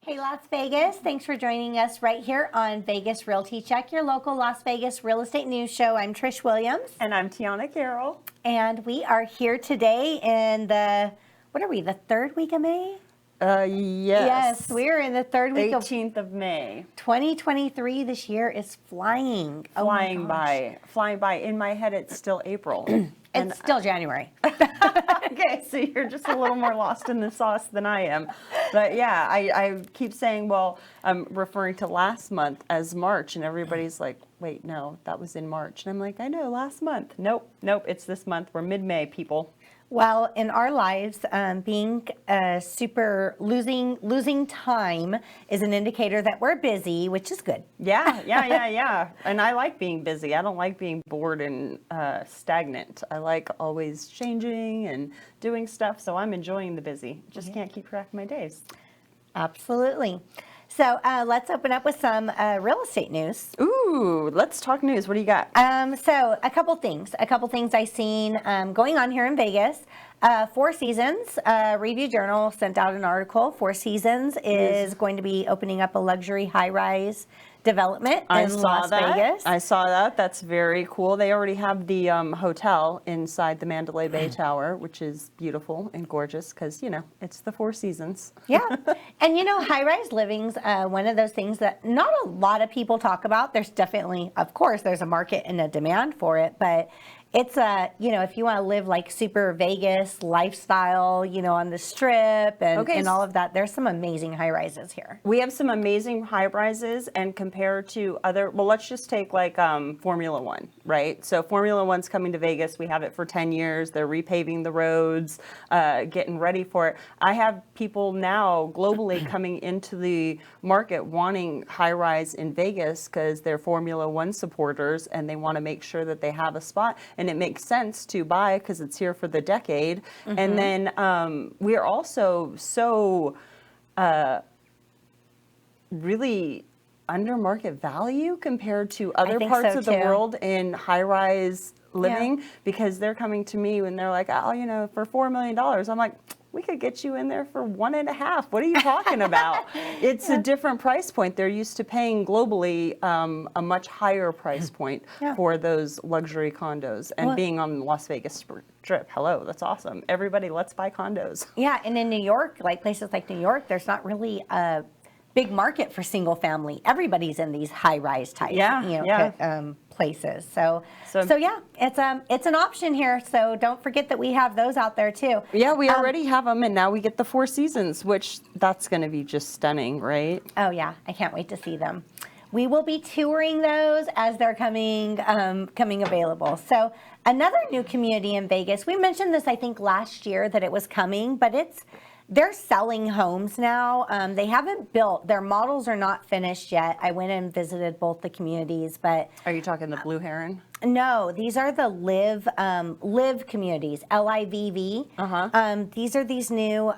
Hey Las Vegas, thanks for joining us right here on Vegas Realty Check, your local Las Vegas real estate news show. I'm Trish Williams. And I'm Tiana Carroll. And we are here today in the, the third week of May? Yes. Yes, we're in the third week 18th of May. 2023 this year is flying. Flying by. In my head, it's still April. It's still January. Okay, so you're just a little more lost in the sauce than I am. But yeah, I keep saying, well, I'm referring to last month as March, and everybody's like, wait, no, that was in March. And I'm like, I know, last month. Nope, it's this month. We're mid-May, people. Well, in our lives, being losing time is an indicator that we're busy, which is good. Yeah. And I like being busy. I don't like being bored and stagnant. I like always changing and doing stuff, so I'm enjoying the busy. Just can't keep track of my days. Absolutely. So let's open up with some real estate news. Ooh, let's talk news. What do you got? So a couple things I've seen going on here in Vegas. Four Seasons Review Journal sent out an article. Four Seasons is going to be opening up a luxury high-rise development in Las Vegas. I saw that. That's very cool. They already have the hotel inside the Mandalay Bay Tower, which is beautiful and gorgeous because, it's the Four Seasons. Yeah. And, high-rise living's one of those things that not a lot of people talk about. There's definitely, of course, there's a market and a demand for it, but it's if you want to live like super Vegas lifestyle, on the Strip and all of that, there's some amazing high rises here. We have some amazing high rises, and compared to other, let's just take like Formula One, right? So Formula One's coming to Vegas. We have it for 10 years. They're repaving the roads, getting ready for it. I have people now globally coming into the market wanting high rise in Vegas because they're Formula One supporters and they want to make sure that they have a spot. And it makes sense to buy because it's here for the decade. Mm-hmm. And then we are also so really under market value compared to other parts of the world in high-rise living because they're coming to me when they're like, oh, for $4 million. I'm like, we could get you in there for 1.5. What are you talking about? It's a different price point. They're used to paying globally a much higher price point for those luxury condos. And being on the Las Vegas Strip, hello, that's awesome. Everybody, let's buy condos. Yeah, and in New York, like places like New York, there's not really a big market for single family. Everybody's in these high-rise type places. So yeah, it's an option here. So don't forget that we have those out there too. Yeah, we already have them, and now we get the Four Seasons, which that's going to be just stunning, right? Oh yeah, I can't wait to see them. We will be touring those as they're coming available. So another new community in Vegas. We mentioned this, I think, last year that it was coming, but they're selling homes now. They haven't built, their models are not finished yet. I went and visited both the communities, but. Are you talking the Blue Heron? No, these are the live communities, LIVV. These are these new,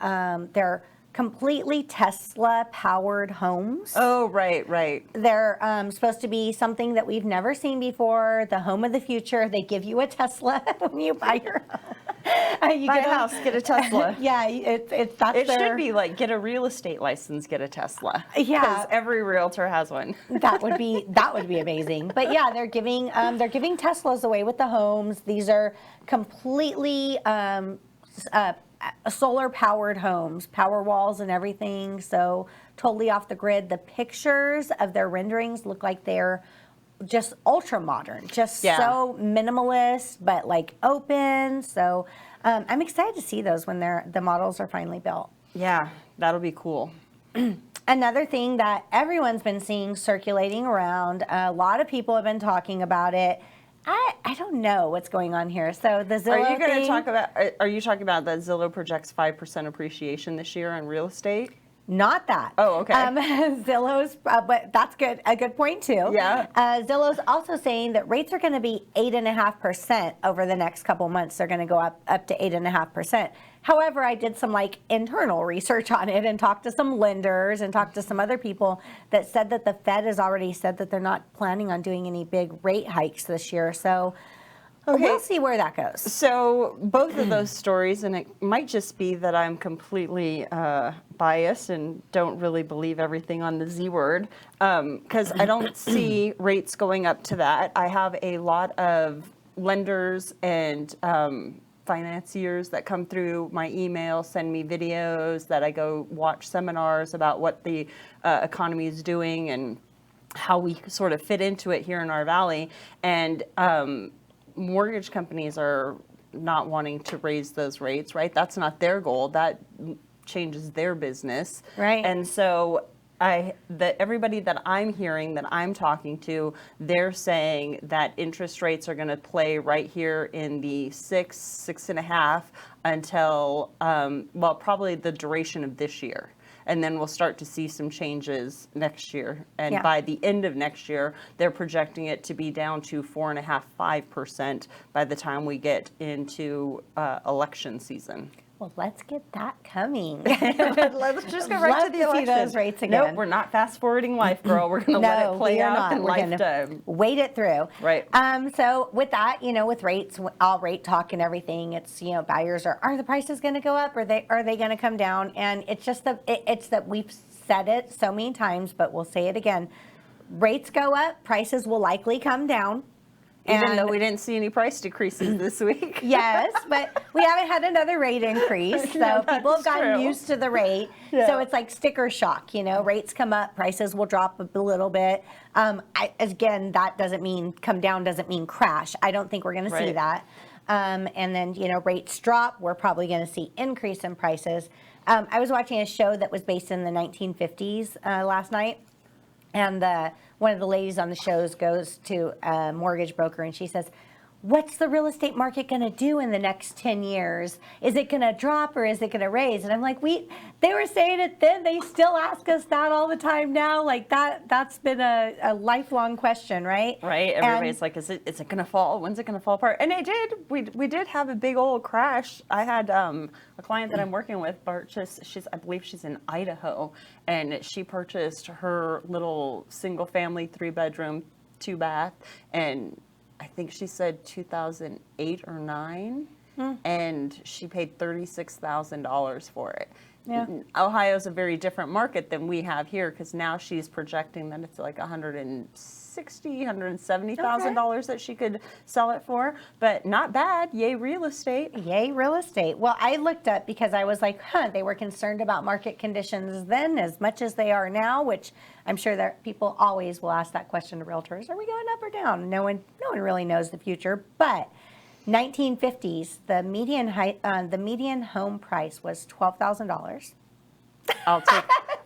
they're completely Tesla-powered homes. Oh, right. They're supposed to be something that we've never seen before, the home of the future. They give you a Tesla when you buy your home. You buy a house, get a Tesla. Yeah, it should be like get a real estate license, get a Tesla. Yeah, because every realtor has one. That would be amazing. But yeah, they're giving Teslas away with the homes. These are completely solar powered homes, power walls and everything. So totally off the grid. The pictures of their renderings look like they're just ultra modern, so minimalist, but like open. So I'm excited to see those when the models are finally built. Yeah, that'll be cool. Another thing that everyone's been seeing circulating around, a lot of people have been talking about it. I don't know what's going on here. So the Zillow Are you talking about that Zillow projects 5% appreciation this year on real estate? Not that. Oh, okay. Zillow's, but that's good. A good point too. Yeah. Zillow's also saying that rates are going to be 8.5% over the next couple months. They're going to go up to 8.5%. However, I did some internal research on it and talked to some lenders and talked to some other people that said that the Fed has already said that they're not planning on doing any big rate hikes this year. So Okay. we'll see where that goes. So both of those stories, and it might just be that I'm completely biased and don't really believe everything on the Z word, because I don't see rates going up to that. I have a lot of lenders and financiers that come through my email, send me videos that I go watch seminars about what the economy is doing and how we sort of fit into it here in our valley. And mortgage companies are not wanting to raise those rates, right? That's not their goal. That changes their business. Right. And so everybody that I'm hearing, that I'm talking to, they're saying that interest rates are going to play right here in the 6.5 until, well, probably the duration of this year. And then we'll start to see some changes next year. And Yeah. by the end of next year, they're projecting it to be down to 4.5%, 5% by the time we get into election season. Well, let's get that coming. Let's just go right Love to the to see election. those rates Nope, again. we're not fast forwarding life, girl. We're going to let it play we are out not. in We're gonna lifetime. wait it through. Right. So with that, with rates, all rate talk and everything, it's buyers are the prices going to go up, or are they going to come down? And it's just it's that we've said it so many times, but we'll say it again. Rates go up, prices will likely come down. Even though we didn't see any price decreases this week. Yes, but we haven't had another rate increase, so No, people have that's gotten true. used to the rate. Yeah. So it's like sticker shock, rates come up, prices will drop a little bit. Again, that doesn't mean come down, doesn't mean crash. I don't think we're going to see Right. that. And then, rates drop, we're probably going to see increase in prices. I was watching a show that was based in the 1950s last night. And one of the ladies on the shows goes to a mortgage broker and she says, what's the real estate market going to do in the next 10 years? Is it going to drop or is it going to raise? And I'm like, they were saying it then. They still ask us that all the time now. Like that's been a lifelong question, right? Right. Everybody's like, is it going to fall? When's it going to fall apart? And it did. We did have a big old crash. I had a client that I'm working with purchased, I believe she's in Idaho, and she purchased her little single family 3-bedroom, 2-bath, and I think she said 2008 or 9, and she paid $36,000 for it. Yeah. Ohio's a very different market than we have here, because now she's projecting that it's like $170,000 that she could sell it for, but not bad. Yay, real estate. Yay, real estate. Well, I looked up because I was like, they were concerned about market conditions then as much as they are now, which I'm sure that people always will ask that question to realtors. Are we going up or down? No one really knows the future, but 1950s, the median home price was $12,000. I'll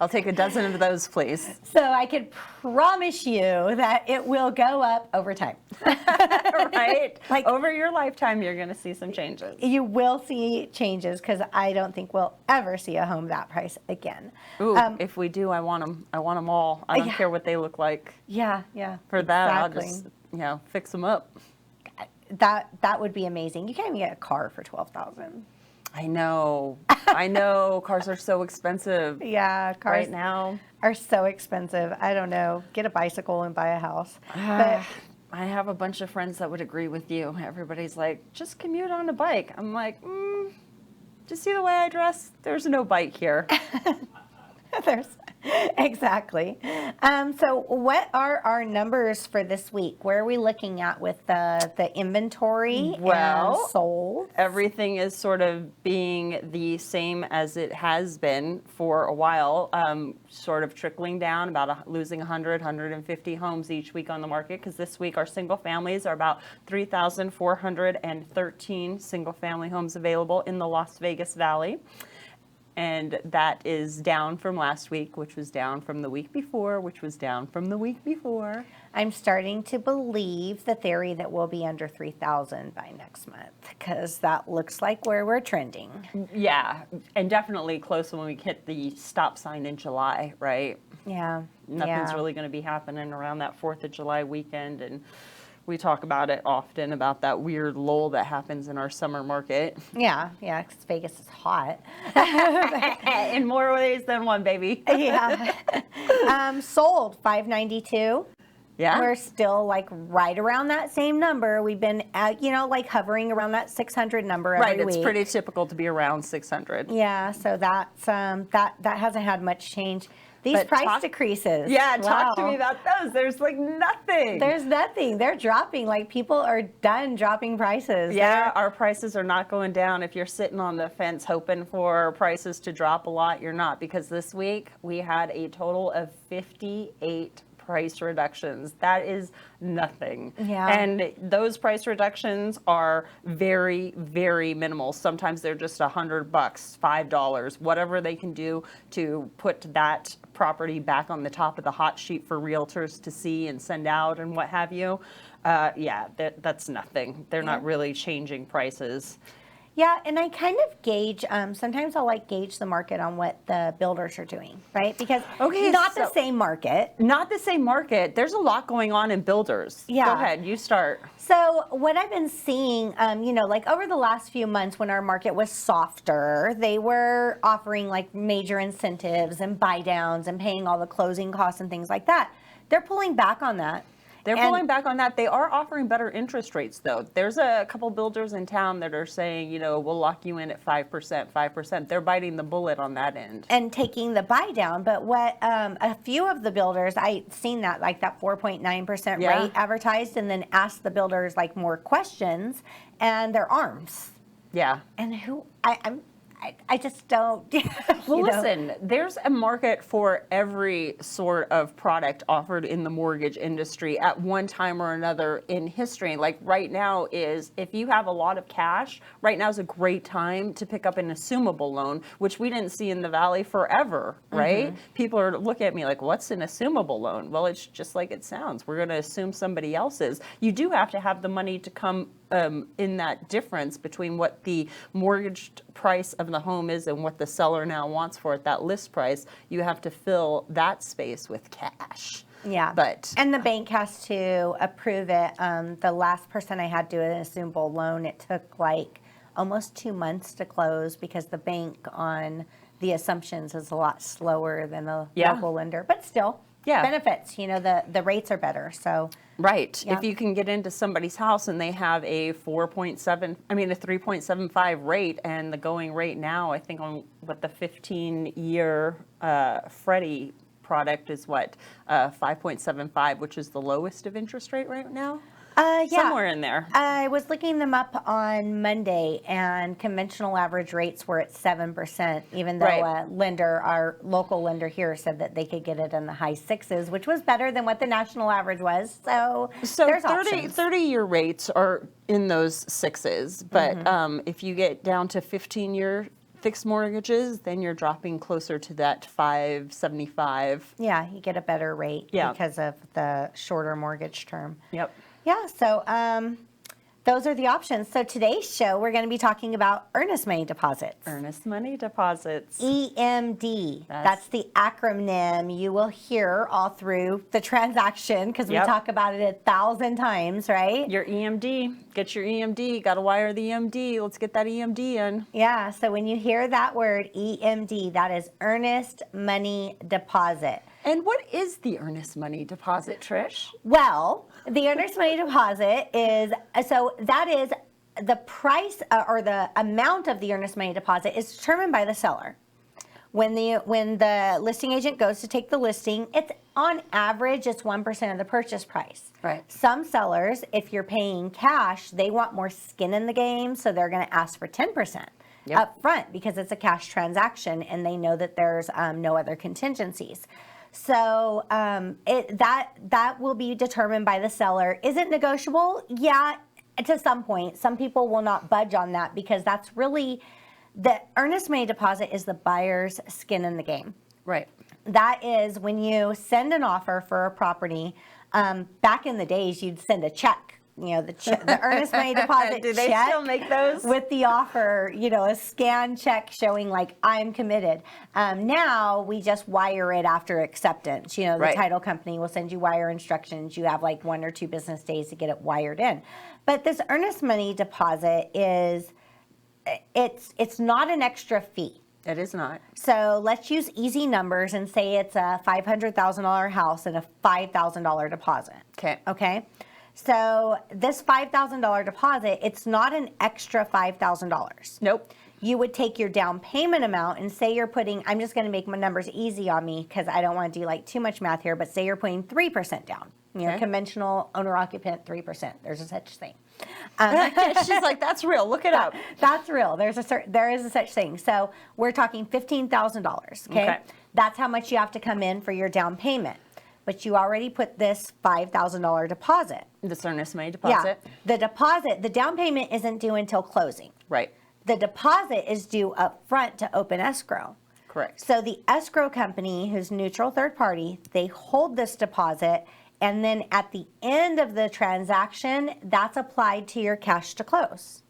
take a dozen of those, please. So I could promise you that it will go up over time. Right? Like- Over your lifetime, you're going to see some changes. You will see changes because I don't think we'll ever see a home that price again. Ooh, if we do, I want them. I want them all. I don't Yeah. care what they look like. Yeah. For that, exactly. I'll just, fix them up. That would be amazing. You can't even get a car for $12,000. I know. Cars are so expensive Yeah, cars right now. are so expensive. I don't know. Get a bicycle and buy a house. But I have a bunch of friends that would agree with you. Everybody's like, just commute on a bike. I'm like, just see the way I dress? There's no bike here. Exactly. So what are our numbers for this week? Where are we looking at with the inventory and sold? Everything is sort of being the same as it has been for a while, sort of trickling down, about losing 100, 150 homes each week on the market, because this week our single families are about 3,413 single family homes available in the Las Vegas Valley. And that is down from last week, which was down from the week before, which was down from the week before. I'm starting to believe the theory that we'll be under 3,000 by next month, because that looks like where we're trending. Yeah, and definitely close when we hit the stop sign in July, right? Yeah. Nothing's really going to be happening around that 4th of July weekend, and we talk about it often, about that weird lull that happens in our summer market. Yeah, because Vegas is hot. In more ways than one, baby. Yeah. Sold 592. Yeah. We're still like right around that same number. We've been at, like hovering around that 600 number every Right, week. it's pretty typical to be around 600. Yeah, so that's that hasn't had much change. These But price decreases. Yeah, talk to wow. me about those. There's like nothing. There's nothing. They're dropping. Like people are done dropping prices. Yeah, our prices are not going down. If you're sitting on the fence hoping for prices to drop a lot, you're not, because this week we had a total of 58 price reductions. That is nothing. Yeah. And those price reductions are very, very minimal. Sometimes they're just $100, $5, whatever they can do to put that property back on the top of the hot sheet for realtors to see and send out and what have you. Yeah, that's nothing. They're not really changing prices. Yeah, and I kind of gauge, sometimes I'll like gauge the market on what the builders are doing, right? Because not the same market. Not the same market. There's a lot going on in builders. Yeah. Go ahead, you start. So what I've been seeing, like over the last few months when our market was softer, they were offering like major incentives and buy downs and paying all the closing costs and things like that. They're pulling back on that. They're pulling back on that. They are offering better interest rates, though. There's a couple builders in town that are saying, we'll lock you in at 5%, 5%. They're biting the bullet on that end. And taking the buy down. But what a few of the builders, I seen that, like that 4.9% rate advertised, and then asked the builders like more questions, and their arms. Yeah. And I just don't. Well, listen, there's a market for every sort of product offered in the mortgage industry at one time or another in history. Like right now if you have a lot of cash, right now is a great time to pick up an assumable loan, which we didn't see in the Valley forever, right? Mm-hmm. People are looking at me like, what's an assumable loan? Well, it's just like it sounds. We're going to assume somebody else's. You do have to have the money to come in that difference between what the mortgaged price of the home is and what the seller now wants for it, that list price. You have to fill that space with cash. Yeah, and the bank has to approve it. The last person I had do an assumable loan, it took like almost 2 months to close because the bank on the assumptions is a lot slower than a local lender, but still. Yeah. Benefits, the rates are better. So right. Yeah. If you can get into somebody's house and they have a 3.75 rate, and the going rate now, I think on what the 15-year Freddie product is 5.75, which is the lowest of interest rate right now. Somewhere in there. I was looking them up on Monday, and conventional average rates were at 7%, even though our local lender here said that they could get it in the high 6s, which was better than what the national average was. So there's 30-year rates are in those 6s, but if you get down to 15-year fixed mortgages, then you're dropping closer to that 5.75. Yeah, you get a better rate because of the shorter mortgage term. Yep. Yeah, so those are the options. So today's show, we're going to be talking about earnest money deposits. Earnest money deposits. EMD. That's the acronym you will hear all through the transaction because we talk about it 1,000 times, right? Your EMD. Get your EMD. Got to wire the EMD. Let's get that EMD in. Yeah, so when you hear that word, EMD, that is earnest money deposit. And what is the earnest money deposit, Trish? Well, the earnest money deposit is, that is the price or the amount of the earnest money deposit is determined by the seller. When the listing agent goes to take the listing, it's on average, it's 1% of the purchase price. Right. Some sellers, if you're paying cash, they want more skin in the game, so they're going to ask for 10%. Up front because it's a cash transaction and they know that there's no other contingencies. So that will be determined by the seller. Is it negotiable? Yeah, to some point. Some people will not budge on that because that's really the earnest money deposit is the buyer's skin in the game. Right. That is when you send an offer for a property. Back in the days, you'd send a check. The earnest money deposit Do they check still make those? With the offer, a scan check showing like I'm committed. Now we just wire it after acceptance. The title company will send you wire instructions. You have like 1 or 2 business days to get it wired in. But this earnest money deposit it's not an extra fee. It is not. So let's use easy numbers and say it's a $500,000 house and a $5,000 deposit. Okay. Okay. So this $5,000 deposit, it's not an extra $5,000. Nope. You would take your down payment amount and say you're putting, I'm just going to make my numbers easy on me because I don't want to do like too much math here, but say you're putting 3% down. You know, Okay. conventional owner-occupant 3%. There's a such thing. She's like, that's real. Look it up. That's real. There is a such thing. So we're talking $15,000. Okay? That's how much you have to come in for your down payment. But you already put this $5,000 deposit. This earnest money deposit. Yeah. The down payment isn't due until closing. Right. The deposit is due up front to open escrow. Correct. So the escrow company, who's neutral third party, they hold this deposit, and then at the end of the transaction, that's applied to your cash to close.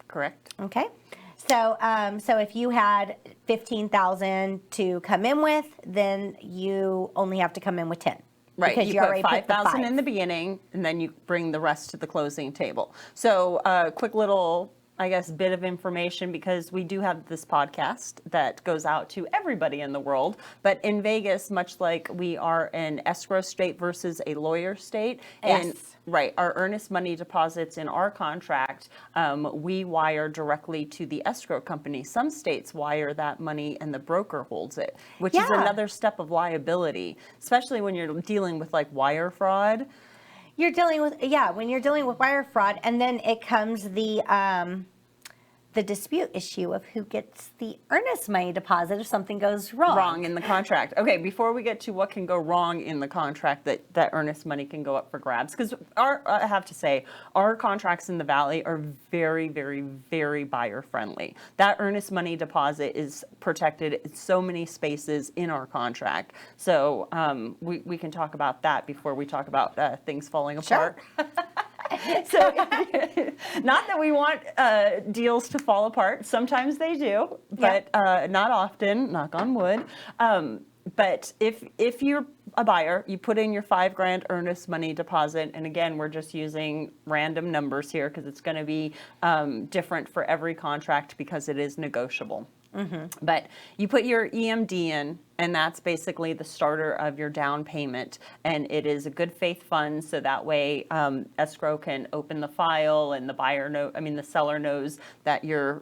Correct. Okay. So, so if you had $15,000 to come in with, then you only have to come in with 10. Right, Because you already put put the 5,000 in five. the beginning, and then you bring the rest to the closing table. So, quick little, I guess, bit of information, because we do have this podcast that goes out to everybody in the world. But in Vegas, much like we are an escrow state versus a lawyer state, and Yes. right, our earnest money deposits in our contract, we wire directly to the escrow company. Some states wire that money and the broker holds it, which is Yeah. another step of liability, especially when you're dealing with like wire fraud. You're dealing with, when you're dealing with wire fraud, and then it comes the dispute issue of who gets the earnest money deposit if something goes wrong. In the contract. Okay, before we get to what can go wrong in the contract, that earnest money can go up for grabs, because I have to say, our contracts in the Valley are very, very, very buyer friendly. That earnest money deposit is protected in so many spaces in our contract. So we can talk about that before we talk about things falling apart. So, not that we want deals to fall apart. Sometimes they do, but not often. Knock on wood. But if you're a buyer, you put in your $5,000 earnest money deposit, and again, we're just using random numbers here because it's going to be different for every contract because it is negotiable. Mm-hmm. But you put your EMD in, and that's basically the starter of your down payment, and it is a good faith fund, so that way escrow can open the file, and the seller knows that you're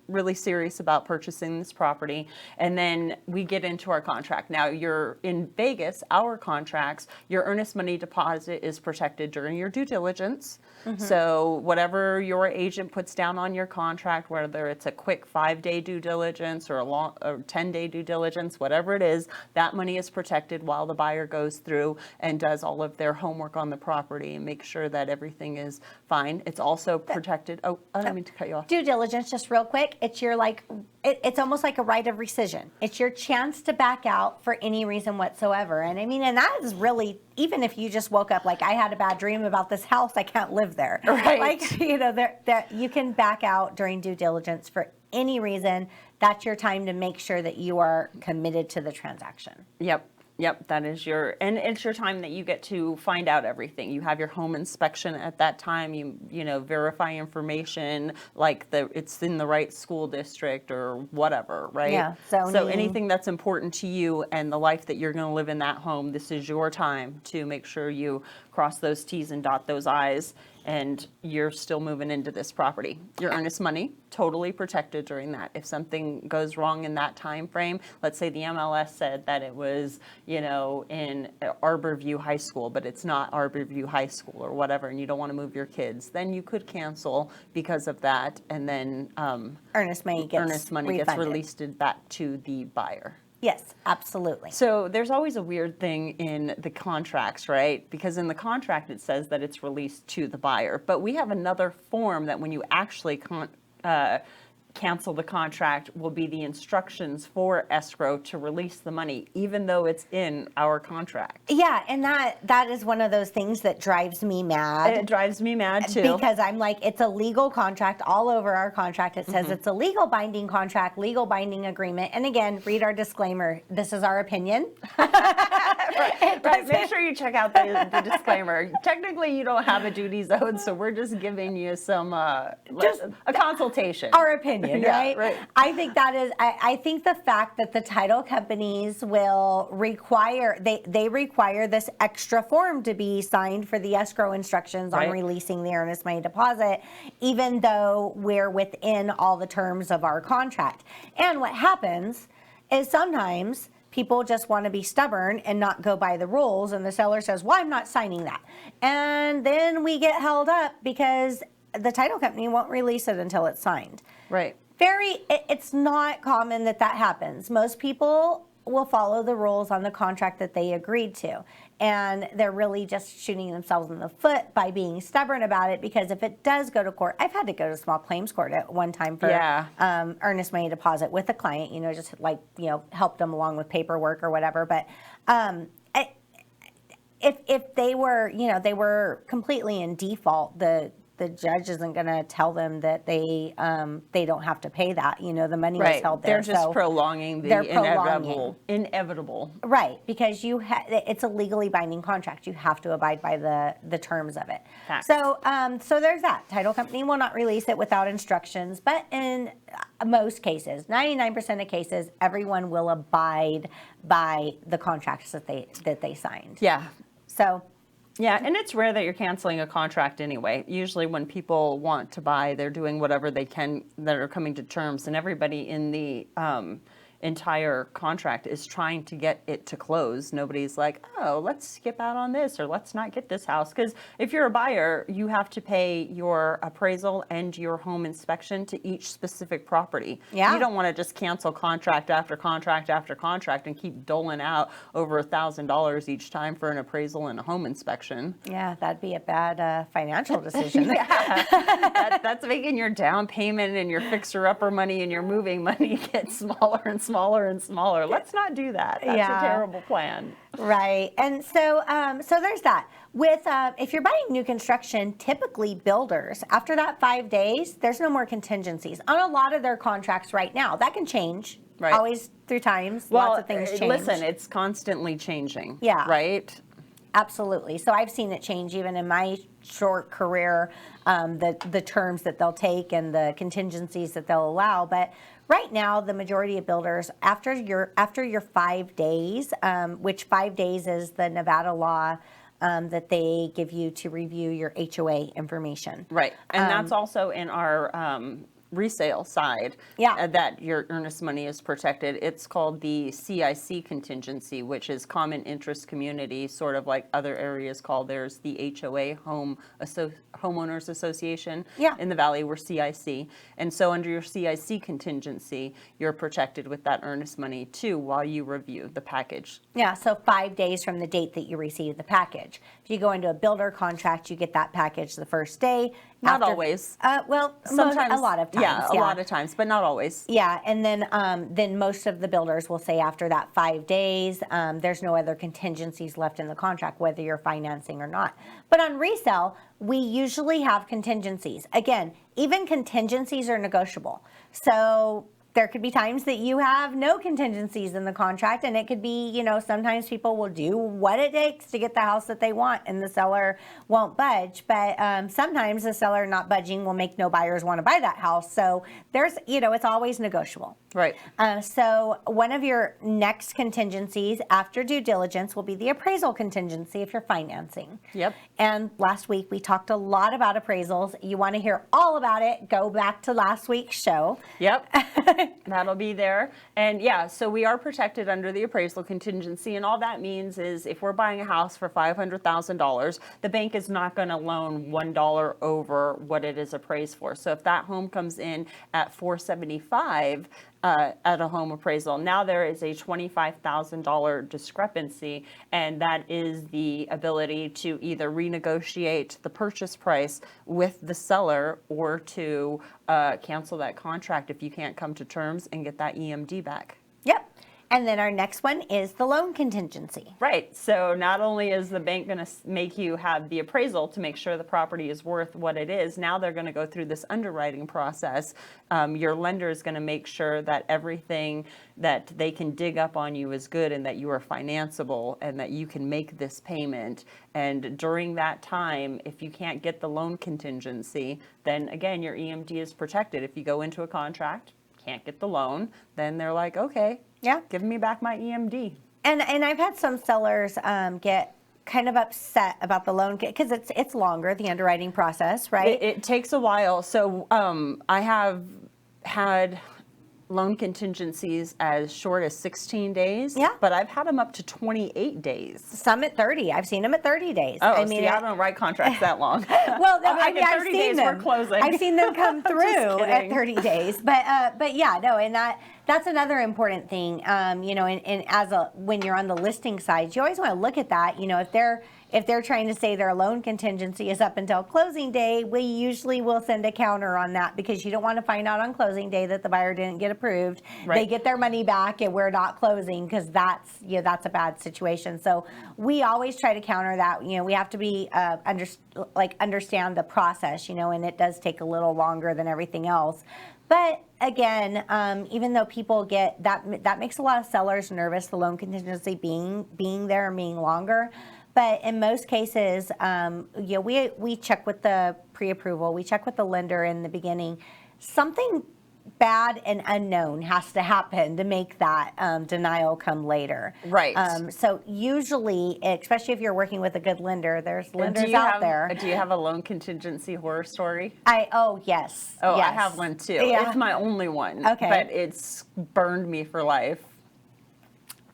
really serious about purchasing this property. And then we get into our contract. Now, you're in Vegas, our contracts, your earnest money deposit is protected during your due diligence. Mm-hmm. So whatever your agent puts down on your contract, whether it's a quick 5-day due diligence or a 10-day due diligence, whatever it is, that money is protected while the buyer goes through and does all of their homework on the property and make sure that everything is fine. It's also protected. Oh, I don't mean to cut you off. Due diligence, just real quick, it's your it's almost like a right of rescission. It's your chance to back out for any reason whatsoever. And and that is really, even if you just woke up like, I had a bad dream about this house, I can't live there. Right. Like, you can back out during due diligence for any reason. That's your time to make sure that you are committed to the transaction. Yep, that is and it's your time that you get to find out everything. You have your home inspection at that time. You verify information like it's in the right school district or whatever, right? Yeah. So anything that's important to you and the life that you're going to live in that home, this is your time to make sure you cross those T's and dot those I's, and you're still moving into this property. Your earnest money, totally protected during that. If something goes wrong in that time frame, let's say the MLS said that it was, in Arborview High School, but it's not Arborview High School or whatever, and you don't want to move your kids, then you could cancel because of that, and then earnest money gets released back to the buyer. Yes, absolutely. So there's always a weird thing in the contracts, right? Because in the contract it says that it's released to the buyer, but we have another form that when you actually cancel the contract will be the instructions for escrow to release the money, even though it's in our contract. Yeah, and that is one of those things that drives me mad. It drives me mad too. Because I'm like, it's a legal contract all over our contract. It says it's a legal binding contract, legal binding agreement. And again, read our disclaimer. This is our opinion. Right. Make sure you check out the disclaimer. Technically, you don't have a duties owed, so we're just giving you some Just a consultation. Our opinion, Yeah, right? right. I think that is, I think the fact that the title companies will require, they require this extra form to be signed for the escrow instructions on Right. releasing the earnest money deposit, even though we're within all the terms of our contract. And what happens is sometimes people just want to be stubborn and not go by the rules, and the seller says, well, I'm not signing that. And then we get held up because the title company won't release it until it's signed. Right. It's not common that happens. Most people will follow the rules on the contract that they agreed to. And they're really just shooting themselves in the foot by being stubborn about it, because if it does go to court, I've had to go to small claims court at one time for earnest money deposit with a client, just helped them along with paperwork or whatever. But if they were, they were completely in default, the judge isn't going to tell them that they don't have to pay that. The money is held there. They're just prolonging the inevitable. Right, because it's a legally binding contract. You have to abide by the terms of it. Facts. So there's that. Title company will not release it without instructions, but in most cases, 99% of cases, everyone will abide by the contracts that they signed. Yeah. So. Yeah, and it's rare that you're canceling a contract anyway. Usually when people want to buy, they're doing whatever they can that are coming to terms, and everybody in the entire contract is trying to get it to close. Nobody's like, oh, let's skip out on this, or let's not get this house. Because if you're a buyer, you have to pay your appraisal and your home inspection to each specific property. Yeah. You don't want to just cancel contract after contract after contract and keep doling out over $1,000 each time for an appraisal and a home inspection. Yeah, that'd be a bad financial decision. That's making your down payment and your fixer-upper money and your moving money get smaller and smaller and smaller. Let's not do that. That's a terrible plan. Right. And so there's that. With if you're buying new construction, typically builders, after that 5 days, there's no more contingencies on a lot of their contracts right now. That can change. Right. Always through times. Well, lots of things change. Listen, it's constantly changing. Yeah. Right? Absolutely. So I've seen it change even in my short career, the terms that they'll take and the contingencies that they'll allow. But right now, the majority of builders, after your 5 days, which 5 days is the Nevada law that they give you to review your HOA information. Right. And that's also in our resale side, that your earnest money is protected. It's called the CIC contingency, which is common interest community, sort of like other areas called. There's the HOA, Homeowners Association in the Valley, we're CIC. And so under your CIC contingency, you're protected with that earnest money too while you review the package. Yeah, so 5 days from the date that you receive the package. If you go into a builder contract, you get that package the first day. Not always. Well, sometimes, a lot of times. Yeah, a lot of times, but not always. Yeah, and then most of the builders will say after that 5 days, there's no other contingencies left in the contract, whether you're financing or not. But on resale, we usually have contingencies. Again, even contingencies are negotiable. So there could be times that you have no contingencies in the contract, and it could be, sometimes people will do what it takes to get the house that they want, and the seller won't budge. But sometimes the seller not budging will make no buyers want to buy that house. So there's, it's always negotiable. Right. So one of your next contingencies after due diligence will be the appraisal contingency if you're financing. Yep. And last week we talked a lot about appraisals. You want to hear all about it, go back to last week's show. Yep. That'll be there. And yeah, so we are protected under the appraisal contingency. And all that means is if we're buying a house for $500,000, the bank is not going to loan $1 over what it is appraised for. So if that home comes in at $475,000, at a home appraisal, now there is a $25,000 discrepancy, and that is the ability to either renegotiate the purchase price with the seller or to cancel that contract if you can't come to terms and get that EMD back. Yep. And then our next one is the loan contingency. Right. So not only is the bank going to make you have the appraisal to make sure the property is worth what it is, now they're going to go through this underwriting process. Your lender is going to make sure that everything that they can dig up on you is good and that you are financeable and that you can make this payment. And during that time, if you can't get the loan contingency, then again, your EMD is protected. If you go into a contract, can't get the loan, then they're like, okay, yeah, give me back my EMD. And I've had some sellers get kind of upset about the loan because it's longer, the underwriting process, right? It takes a while. So I have had loan contingencies as short as 16 days. Yeah. But I've had them up to 28 days. Some at 30. I've seen them at 30 days. Oh, I mean, I don't write contracts that long. Well, I mean, I've 30 seen days them. We're closing. I've seen them come through at 30 days. But yeah, no, and that's another important thing. You know, and when you're on the listing side, you always want to look at that. You know, if they're trying to say their loan contingency is up until closing day, we usually will send a counter on that because you don't want to find out on closing day that the buyer didn't get approved. Right. They get their money back and we're not closing because that's a bad situation. So we always try to counter that. You know, we have to be understand the process. You know, and it does take a little longer than everything else. But again, even though people get that makes a lot of sellers nervous, the loan contingency being there and being longer. But in most cases, we check with the pre-approval. We check with the lender in the beginning. Something bad and unknown has to happen to make that denial come later. Right. So usually, especially if you're working with a good lender, there's lenders out there. Do you have a loan contingency horror story? Yes. Oh, yes. I have one too. Yeah. It's my only one. Okay. But it's burned me for life.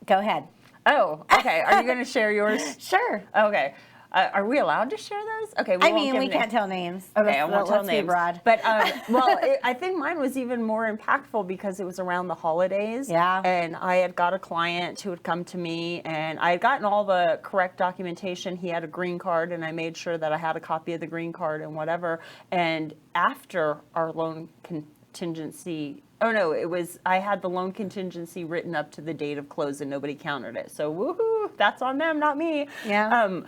Go ahead. Oh, okay. Are you going to share yours? Sure. Okay. Are we allowed to share those? Okay. We can't tell names. Okay, I won't tell names. Let's be broad. But I think mine was even more impactful because it was around the holidays. Yeah. And I had got a client who had come to me, and I had gotten all the correct documentation. He had a green card, and I made sure that I had a copy of the green card and whatever. And after our loan contingency. Oh no, I had the loan contingency written up to the date of close and nobody countered it. So woohoo, that's on them, not me. Yeah.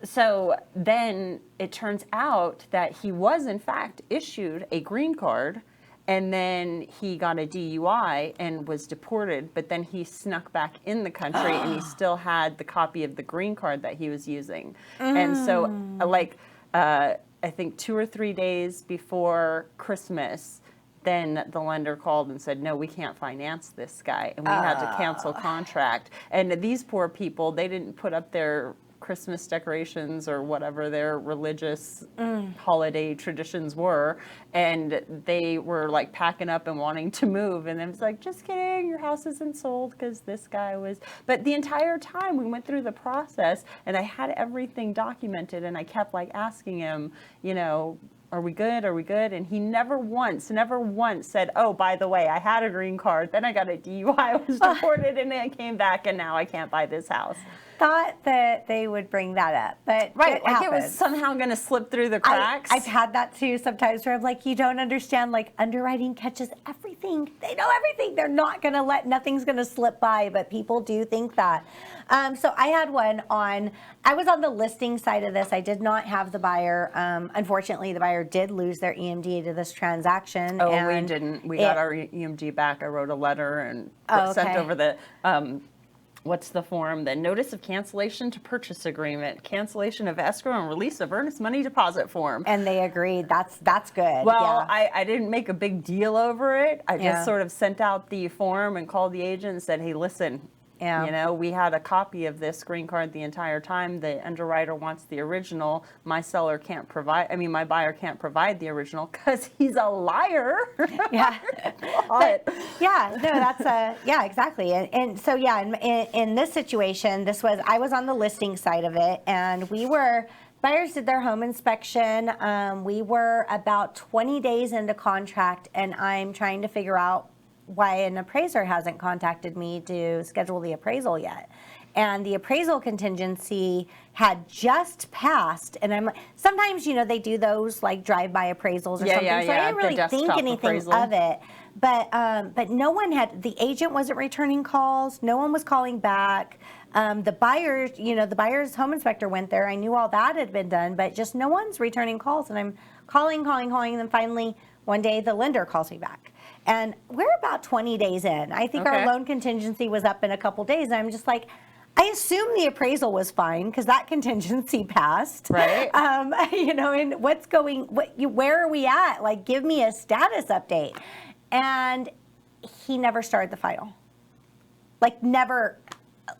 So then it turns out that he was in fact issued a green card, and then he got a DUI and was deported, but then he snuck back in the country and he still had the copy of the green card that he was using. And so I think 2 or 3 days before Christmas, then the lender called and said, no, we can't finance this guy. And we had to cancel contract. And these poor people, they didn't put up their Christmas decorations or whatever their religious holiday traditions were. And they were like packing up and wanting to move. And it was like, just kidding, your house isn't sold because this guy was. But the entire time we went through the process and I had everything documented and I kept like asking him, you know, are we good? Are we good? And he never once said, oh, by the way, I had a green card, then I got a DUI, I was deported, and then I came back, and now I can't buy this house. Thought that they would bring that up, but right, it was somehow going to slip through the cracks. I've had that too sometimes where I'm like, you don't understand, like underwriting catches everything. They know everything. They're not going to nothing's going to slip by, but people do think that. So I had one I was on the listing side of this. I did not have the buyer. Unfortunately, the buyer did lose their EMD to this transaction. Oh, we didn't. We got our EMD back. I wrote a letter and sent over the, what's the form? The notice of cancellation to purchase agreement, cancellation of escrow and release of earnest money deposit form. And they agreed. That's good. Well, yeah. I didn't make a big deal over it. I just sort of sent out the form and called the agent and said, hey, listen, you know, we had a copy of this green card the entire time. The underwriter wants the original. My buyer can't provide the original because he's a liar. Yeah. But, exactly. And so, in this situation, I was on the listing side of it, and buyers did their home inspection. We were about 20 days into contract, and I'm trying to figure out why an appraiser hasn't contacted me to schedule the appraisal yet. And the appraisal contingency had just passed, and sometimes, you know, they do those like drive-by appraisals or something, so I didn't really think anything of it. But no one the agent wasn't returning calls. No one was calling back. The buyers, the buyer's home inspector went there. I knew all that had been done, but just no one's returning calls. And I'm calling. And then finally, one day, the lender calls me back. And we're about 20 days in. I think our loan contingency was up in a couple days. And I'm just like, I assume the appraisal was fine because that contingency passed. Right. And where are we at? Like, give me a status update. And he never started the file. Like, never.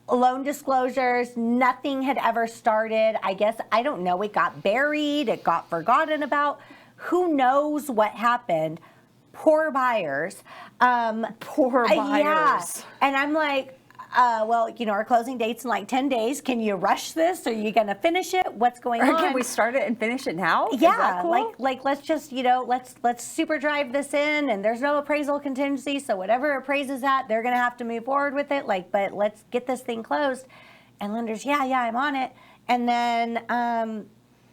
Loan disclosures, nothing had ever started. I guess, I don't know, it got buried, it got forgotten about. Who knows what happened? Poor buyers. Poor buyers. Yeah. And I'm like, our closing date's in like 10 days. Can you rush this? Are you going to finish it? What's going on? Or can we start it and finish it now? Yeah. Is that cool? Like let's just, let's super drive this in, and there's no appraisal contingency. So whatever appraises at, they're going to have to move forward with it. But let's get this thing closed. And lender's, yeah, I'm on it. And then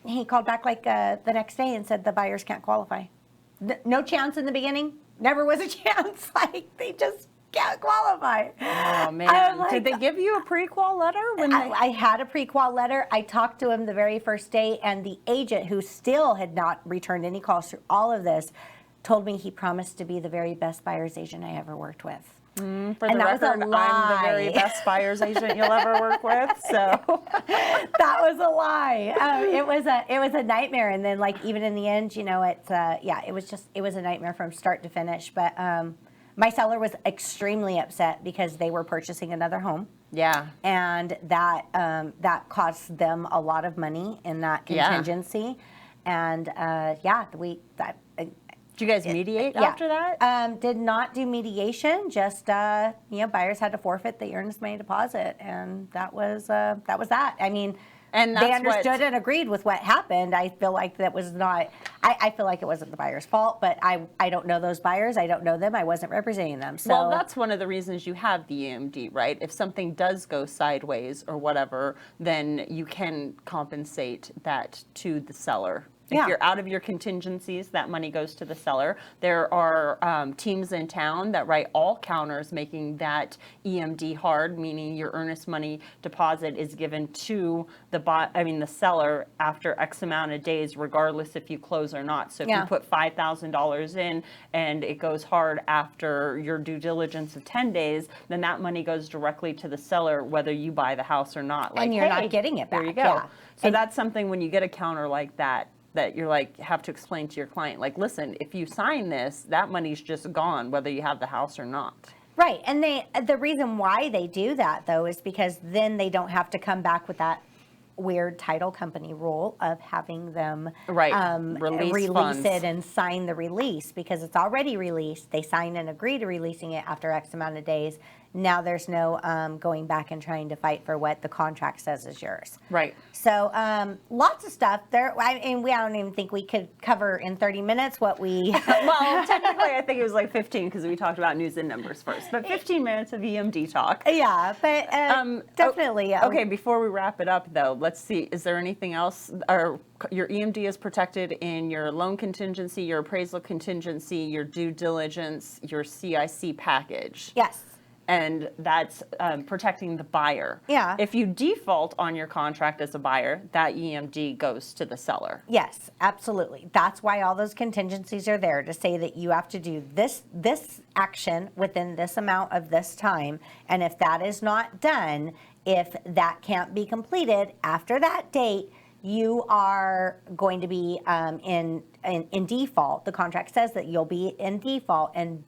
he called back the next day and said the buyers can't qualify. No chance in the beginning. Never was a chance. They just can't qualify. Oh, man. Did they give you a pre-qual letter? I had a pre-qual letter. I talked to him the very first day, and the agent, who still had not returned any calls through all of this, told me he promised to be the very best buyer's agent I ever worked with. For the record, I'm the very best buyer's agent you'll ever work with. So that was a lie. It was a nightmare. And then, even in the end, it was a nightmare from start to finish. But my seller was extremely upset because they were purchasing another home. Yeah. And that cost them a lot of money in that contingency. And did you guys mediate after that? Did not do mediation. Just buyers had to forfeit the earnest money deposit, and that was that. I mean, and they understood and agreed with what happened. I feel like that was not. I feel like it wasn't the buyer's fault, but I don't know those buyers. I don't know them. I wasn't representing them. So. Well, that's one of the reasons you have the EMD, right? If something does go sideways or whatever, then you can compensate that to the seller. If you're out of your contingencies, that money goes to the seller. There are teams in town that write all counters, making that EMD hard, meaning your earnest money deposit is given to the seller after X amount of days, regardless if you close or not. So if you put $5,000 in and it goes hard after your due diligence of 10 days, then that money goes directly to the seller, whether you buy the house or not. And you're not getting it back. There you go. Yeah. So that's something when you get a counter like that you're have to explain to your client, listen, if you sign this, that money's just gone, whether you have the house or not. Right. And the reason why they do that, though, is because then they don't have to come back with that weird title company rule of having them release it and sign the release, because it's already released. They sign and agree to releasing it after X amount of days. Now there's no going back and trying to fight for what the contract says is yours. Right. So lots of stuff there. I don't even think we could cover in 30 minutes what we. Well, technically, I think it was 15 because we talked about news and numbers first. But 15 minutes of EMD talk. Yeah, but definitely. Okay, before we wrap it up, though, let's see. Is there anything else? Or your EMD is protected in your loan contingency, your appraisal contingency, your due diligence, your CIC package. Yes. And that's protecting the buyer. Yeah. If you default on your contract as a buyer, that EMD goes to the seller. Yes, absolutely. That's why all those contingencies are there, to say that you have to do this action within this amount of this time. And if that is not done, if that can't be completed after that date, you are going to be in default. The contract says that you'll be in default, and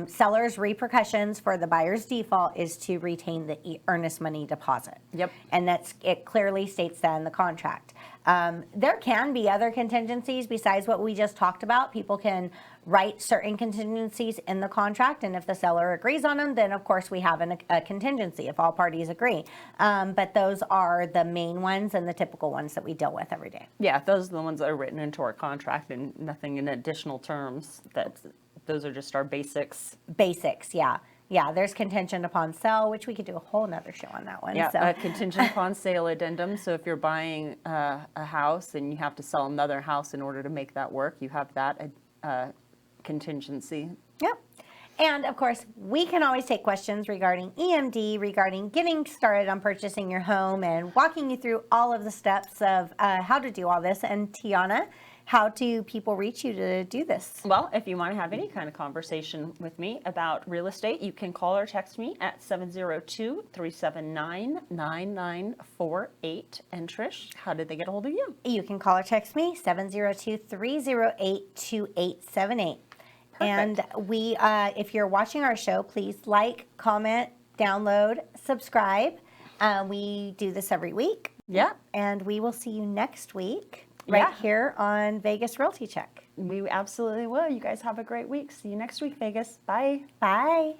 sellers' repercussions for the buyer's default is to retain the earnest money deposit. Yep. And it clearly states that in the contract. There can be other contingencies besides what we just talked about. People can write certain contingencies in the contract, and if the seller agrees on them, then of course we have a contingency if all parties agree. But those are the main ones and the typical ones that we deal with every day. Yeah, those are the ones that are written into our contract, and nothing in additional terms. Those are just our basics. Basics, yeah. Yeah, there's contingent upon sale, which we could do a whole nother show on that one. Yeah, so. Contingent upon sale addendum. So if you're buying a house and you have to sell another house in order to make that work, you have that contingency. Yep. And of course, we can always take questions regarding EMD, regarding getting started on purchasing your home and walking you through all of the steps of how to do all this. And Tiana, how do people reach you to do this? Well, if you want to have any kind of conversation with me about real estate, you can call or text me at 702-379-9948. And Trish, how did they get a hold of you? You can call or text me, 702-308-2878. And we, if you're watching our show, please like, comment, download, subscribe. We do this every week. Yeah. And we will see you next week right here on Vegas Realty Check. We absolutely will. You guys have a great week. See you next week, Vegas. Bye. Bye.